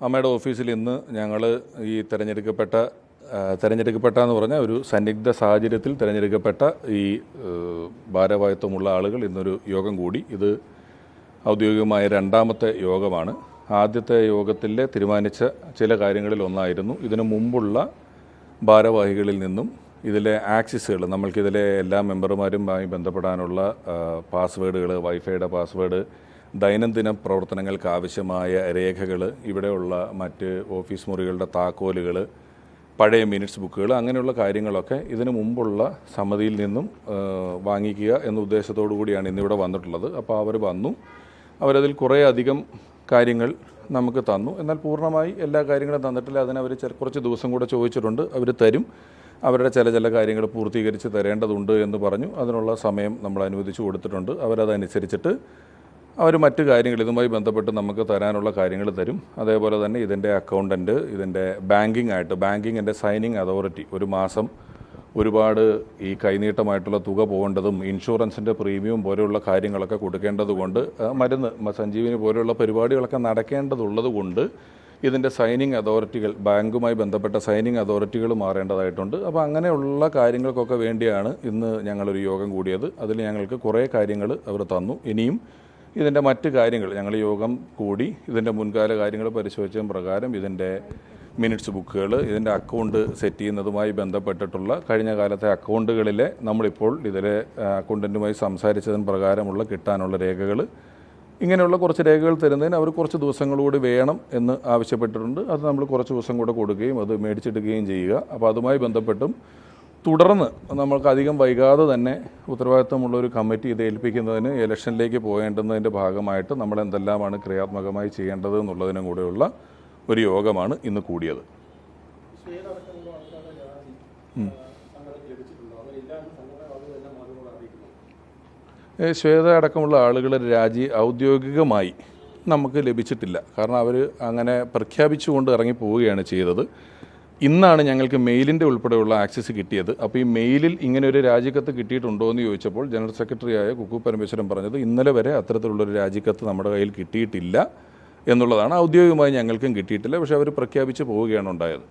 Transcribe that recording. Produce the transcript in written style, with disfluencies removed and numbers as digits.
അമ്മയുടെ ഓഫീസിൽ ഇന്ന് ഞങ്ങൾ ഈ തിരഞ്ഞെടുക്കപ്പെട്ടെന്ന് പറഞ്ഞാൽ ഒരു സന്നിഗ്ധ സാഹചര്യത്തിൽ തിരഞ്ഞെടുക്കപ്പെട്ട ഈ ഭാരവാഹിത്വമുള്ള ആളുകൾ ഇന്നൊരു യോഗം കൂടി. ഇത് ഔദ്യോഗികമായ രണ്ടാമത്തെ യോഗമാണ്. ആദ്യത്തെ യോഗത്തിൽ തീരുമാനിച്ച ചില കാര്യങ്ങളിൽ ഒന്നായിരുന്നു ഇതിനു മുമ്പുള്ള ഭാരവാഹികളിൽ നിന്നും ഇതിലെ ആക്സസുകൾ, നമ്മൾക്കിതിലെ എല്ലാ മെമ്പർമാരുമായി ബന്ധപ്പെടാനുള്ള പാസ്വേഡുകൾ, വൈഫൈയുടെ പാസ്വേഡ്, ദൈനംദിന പ്രവർത്തനങ്ങൾക്ക് ആവശ്യമായ രേഖകൾ, ഇവിടെയുള്ള മറ്റ് ഓഫീസ് മുറികളുടെ താക്കോലുകൾ, പഴയ മിനിറ്റ്സ് ബുക്കുകൾ, അങ്ങനെയുള്ള കാര്യങ്ങളൊക്കെ ഇതിനു മുമ്പുള്ള സമിതിയിൽ നിന്നും വാങ്ങിക്കുക എന്ന ഉദ്ദേശത്തോടു കൂടിയാണ് ഇന്നിവിടെ വന്നിട്ടുള്ളത്. അപ്പോൾ അവർ വന്നു, അവരതിൽ കുറേ അധികം കാര്യങ്ങൾ നമുക്ക് തന്നു. എന്നാൽ പൂർണ്ണമായി എല്ലാ കാര്യങ്ങളും തന്നിട്ടില്ല. അതിനവർ കുറച്ച് ദിവസം കൂടെ ചോദിച്ചിട്ടുണ്ട്. അവർ തരും. അവരുടെ ചില കാര്യങ്ങൾ പൂർത്തീകരിച്ച് തരേണ്ടതുണ്ട് എന്ന് പറഞ്ഞു. അതിനുള്ള സമയം നമ്മൾ അനുവദിച്ചു കൊടുത്തിട്ടുണ്ട്. അവരതനുസരിച്ചിട്ട് അവർ മറ്റ് കാര്യങ്ങൾ ഇതുമായി ബന്ധപ്പെട്ട് നമുക്ക് തരാനുള്ള കാര്യങ്ങൾ തരും. അതേപോലെ തന്നെ ഇതിൻ്റെ അക്കൗണ്ടൻറ്റ്, ഇതിൻ്റെ ബാങ്കിങ്ങിൻ്റെ സൈനിങ് അതോറിറ്റി ഒരു മാസം ഒരുപാട് ഈ കൈനീട്ടമായിട്ടുള്ള തുക പോകേണ്ടതും ഇൻഷുറൻസിൻ്റെ പ്രീമിയം പോലെയുള്ള കാര്യങ്ങളൊക്കെ കൊടുക്കേണ്ടത് കൊണ്ട്, മരുന്ന് സഞ്ജീവിനി പോലെയുള്ള പരിപാടികളൊക്കെ നടക്കേണ്ടതുള്ളത് കൊണ്ട് ഇതിൻ്റെ സൈനിങ് അതോറിറ്റികൾ, ബാങ്കുമായി ബന്ധപ്പെട്ട സൈനിങ് അതോറിറ്റികൾ മാറേണ്ടതായിട്ടുണ്ട്. അപ്പോൾ അങ്ങനെയുള്ള കാര്യങ്ങൾക്കൊക്കെ വേണ്ടിയാണ് ഇന്ന് ഞങ്ങളൊരു യോഗം കൂടിയത്. അതിൽ ഞങ്ങൾക്ക് കുറേ കാര്യങ്ങൾ അവർ തന്നു. ഇനിയും ഇതിൻ്റെ മറ്റ് കാര്യങ്ങൾ ഞങ്ങൾ യോഗം കൂടി ഇതിൻ്റെ മുൻകാല കാര്യങ്ങൾ പരിശോധിച്ചതിന് പ്രകാരം ഇതിൻ്റെ മിനിറ്റ്സ് ബുക്കുകൾ, ഇതിൻ്റെ അക്കൗണ്ട് സെറ്റ് ചെയ്യുന്നതുമായി ബന്ധപ്പെട്ടിട്ടുള്ള കഴിഞ്ഞ കാലത്തെ അക്കൗണ്ടുകളിലെ നമ്മളിപ്പോൾ ഇതിലെ അക്കൗണ്ടൻറ്റുമായി സംസാരിച്ചതിന് പ്രകാരമുള്ള കിട്ടാനുള്ള രേഖകൾ, ഇങ്ങനെയുള്ള കുറച്ച് രേഖകൾ തരുന്നതിന് അവർ കുറച്ച് ദിവസങ്ങൾ കൂടി വേണം എന്ന് ആവശ്യപ്പെട്ടിട്ടുണ്ട്. അത് നമ്മൾ കുറച്ച് ദിവസം കൂടെ കൊടുക്കുകയും അത് മേടിച്ചെടുക്കുകയും ചെയ്യുക. അപ്പോൾ അതുമായി ബന്ധപ്പെട്ടും തുടർന്ന് നമ്മൾക്ക് അധികം വൈകാതെ തന്നെ ഉത്തരവാദിത്തമുള്ള ഒരു കമ്മിറ്റി ഇത് ഏൽപ്പിക്കുന്നതിന് ഇലക്ഷനിലേക്ക് പോകേണ്ടുന്നതിൻ്റെ ഭാഗമായിട്ട് നമ്മൾ എന്തെല്ലാമാണ് ക്രിയാത്മകമായി ചെയ്യേണ്ടത് എന്നുള്ളതിനും കൂടെയുള്ള ഒരു യോഗമാണ് ഇന്ന് കൂടിയത്. ശ്വേത അടക്കമുള്ള ആളുകളുടെ രാജി ഔദ്യോഗികമായി നമുക്ക് ലഭിച്ചിട്ടില്ല. കാരണം അവർ അങ്ങനെ പ്രഖ്യാപിച്ചുകൊണ്ട് ഇറങ്ങിപ്പോവുകയാണ് ചെയ്തത്. ഇന്നാണ് ഞങ്ങൾക്ക് മെയിലിൻ്റെ ഉൾപ്പെടെയുള്ള ആക്സസ് കിട്ടിയത്. അപ്പോൾ ഈ മെയിലിൽ ഇങ്ങനെ ഒരു രാജിക്കത്ത് കിട്ടിയിട്ടുണ്ടോ എന്ന് ചോദിച്ചപ്പോൾ ജനറൽ സെക്രട്ടറിയായ കുക്കു പരമേശ്വരൻ പറഞ്ഞത് ഇന്നലെ വരെ അത്തരത്തിലുള്ളൊരു രാജിക്കത്ത് നമ്മുടെ കയ്യിൽ കിട്ടിയിട്ടില്ല എന്നുള്ളതാണ്. ഔദ്യോഗികമായി ഞങ്ങൾക്കും കിട്ടിയിട്ടില്ല. പക്ഷേ അവർ പ്രഖ്യാപിച്ച് പോവുകയാണ് ഉണ്ടായത്.